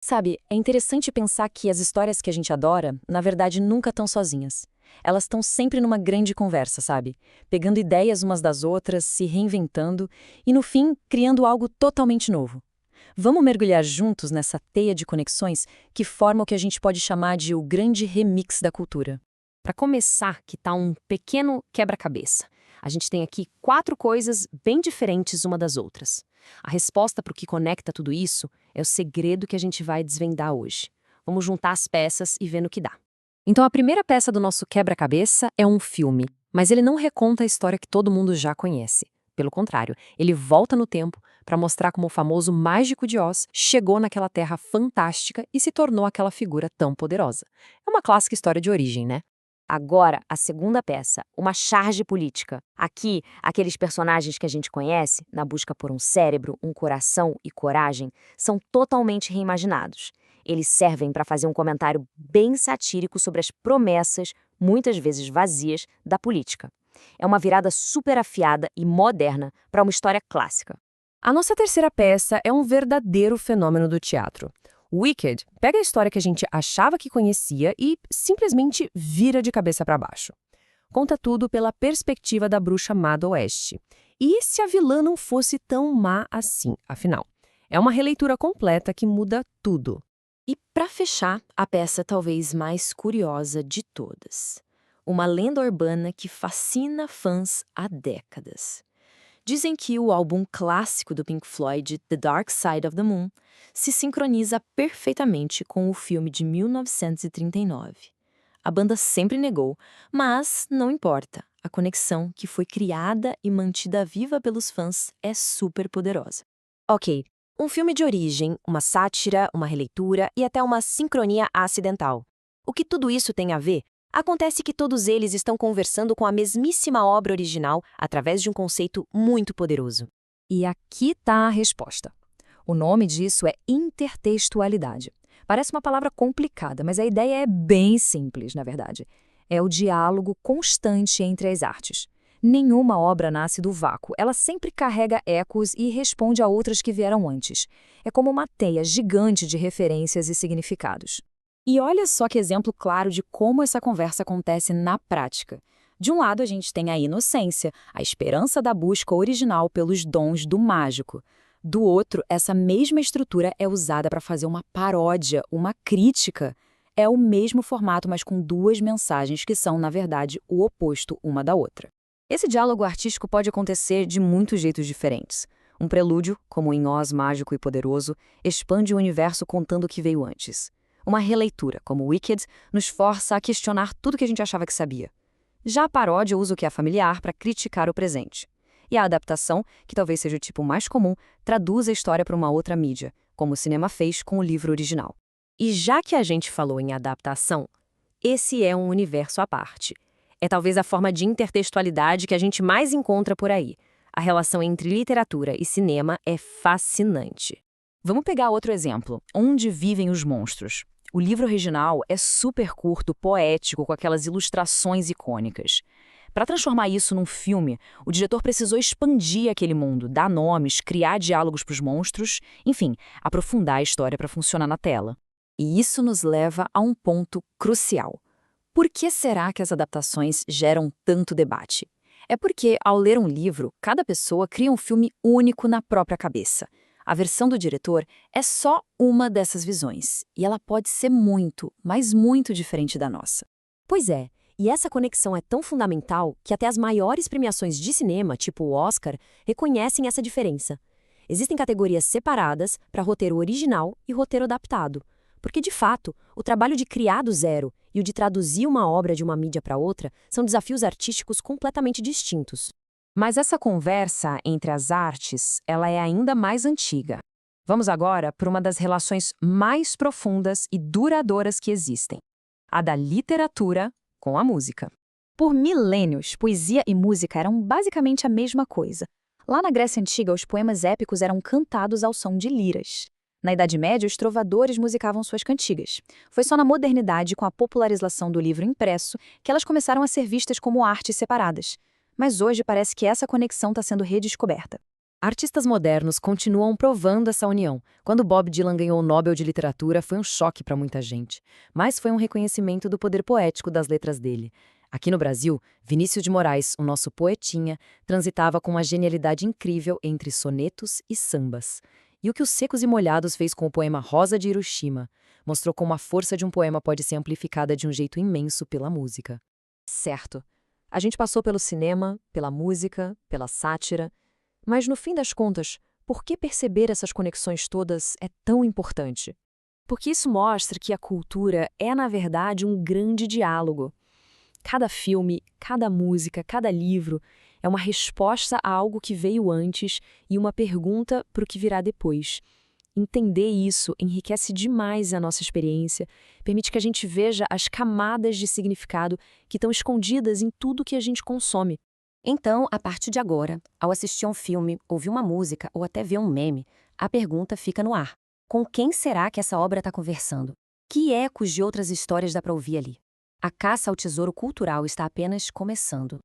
Sabe, é interessante pensar que as histórias que a gente adora, na verdade, nunca estão sozinhas. Elas estão sempre numa grande conversa, sabe? Pegando ideias umas das outras, se reinventando e, no fim, criando algo totalmente novo. Vamos mergulhar juntos nessa teia de conexões que forma o que a gente pode chamar de o grande remix da cultura. Para começar, que tá um pequeno quebra-cabeça. A gente tem aqui 4 coisas bem diferentes uma das outras. A resposta para o que conecta tudo isso é o segredo que a gente vai desvendar hoje. Vamos juntar as peças e ver no que dá. Então, a primeira peça do nosso quebra-cabeça é um filme, mas ele não reconta a história que todo mundo já conhece. Pelo contrário, ele volta no tempo para mostrar como o famoso Mágico de Oz chegou naquela terra fantástica e se tornou aquela figura tão poderosa. É uma clássica história de origem, né? Agora, a segunda peça, uma charge política. Aqui, aqueles personagens que a gente conhece, na busca por um cérebro, um coração e coragem, são totalmente reimaginados. Eles servem para fazer um comentário bem satírico sobre as promessas, muitas vezes vazias, da política. É uma virada super afiada e moderna para uma história clássica. A nossa terceira peça é um verdadeiro fenômeno do teatro. Wicked pega a história que a gente achava que conhecia e simplesmente vira de cabeça para baixo. Conta tudo pela perspectiva da bruxa má do Oeste. E se a vilã não fosse tão má assim, afinal? É uma releitura completa que muda tudo. E para fechar, a peça talvez mais curiosa de todas. Uma lenda urbana que fascina fãs há décadas. Dizem que o álbum clássico do Pink Floyd, The Dark Side of the Moon, se sincroniza perfeitamente com o filme de 1939. A banda sempre negou, mas não importa. A conexão que foi criada e mantida viva pelos fãs é super poderosa. Ok, um filme de origem, uma sátira, uma releitura e até uma sincronia acidental. O que tudo isso tem a ver? Acontece que todos eles estão conversando com a mesmíssima obra original através de um conceito muito poderoso. E aqui está a resposta. O nome disso é intertextualidade. Parece uma palavra complicada, mas a ideia é bem simples, na verdade. É o diálogo constante entre as artes. Nenhuma obra nasce do vácuo, ela sempre carrega ecos e responde a outras que vieram antes. É como uma teia gigante de referências e significados. E olha só que exemplo claro de como essa conversa acontece na prática. De um lado, a gente tem a inocência, a esperança da busca original pelos dons do mágico. Do outro, essa mesma estrutura é usada para fazer uma paródia, uma crítica. É o mesmo formato, mas com duas mensagens que são, na verdade, o oposto uma da outra. Esse diálogo artístico pode acontecer de muitos jeitos diferentes. Um prelúdio, como em Oz Mágico e Poderoso, expande o universo contando o que veio antes. Uma releitura, como Wicked, nos força a questionar tudo que a gente achava que sabia. Já a paródia usa o que é familiar para criticar o presente. E a adaptação, que talvez seja o tipo mais comum, traduz a história para uma outra mídia, como o cinema fez com o livro original. E já que a gente falou em adaptação, esse é um universo à parte. É talvez a forma de intertextualidade que a gente mais encontra por aí. A relação entre literatura e cinema é fascinante. Vamos pegar outro exemplo, Onde Vivem os Monstros. O livro original é super curto, poético, com aquelas ilustrações icônicas. Para transformar isso num filme, o diretor precisou expandir aquele mundo, dar nomes, criar diálogos para os monstros, enfim, aprofundar a história para funcionar na tela. E isso nos leva a um ponto crucial. Por que será que as adaptações geram tanto debate? É porque, ao ler um livro, cada pessoa cria um filme único na própria cabeça. A versão do diretor é só uma dessas visões, e ela pode ser muito, mas muito diferente da nossa. Pois é, e essa conexão é tão fundamental que até as maiores premiações de cinema, tipo o Oscar, reconhecem essa diferença. Existem categorias separadas para roteiro original e roteiro adaptado, porque, de fato, o trabalho de criar do zero e o de traduzir uma obra de uma mídia para outra são desafios artísticos completamente distintos. Mas essa conversa entre as artes, ela é ainda mais antiga. Vamos agora para uma das relações mais profundas e duradouras que existem, a da literatura com a música. Por milênios, poesia e música eram basicamente a mesma coisa. Lá na Grécia Antiga, os poemas épicos eram cantados ao som de liras. Na Idade Média, os trovadores musicavam suas cantigas. Foi só na modernidade, com a popularização do livro impresso, que elas começaram a ser vistas como artes separadas. Mas hoje parece que essa conexão está sendo redescoberta. Artistas modernos continuam provando essa união. Quando Bob Dylan ganhou o Nobel de Literatura, foi um choque para muita gente. Mas foi um reconhecimento do poder poético das letras dele. Aqui no Brasil, Vinícius de Moraes, o nosso poetinha, transitava com uma genialidade incrível entre sonetos e sambas. E o que os Secos e Molhados fez com o poema Rosa de Hiroshima mostrou como a força de um poema pode ser amplificada de um jeito imenso pela música. Certo. A gente passou pelo cinema, pela música, pela sátira. Mas, no fim das contas, por que perceber essas conexões todas é tão importante? Porque isso mostra que a cultura é, na verdade, um grande diálogo. Cada filme, cada música, cada livro é uma resposta a algo que veio antes e uma pergunta para o que virá depois. Entender isso enriquece demais a nossa experiência, permite que a gente veja as camadas de significado que estão escondidas em tudo que a gente consome. Então, a partir de agora, ao assistir a um filme, ouvir uma música ou até ver um meme, a pergunta fica no ar. Com quem será que essa obra está conversando? Que ecos de outras histórias dá para ouvir ali? A caça ao tesouro cultural está apenas começando.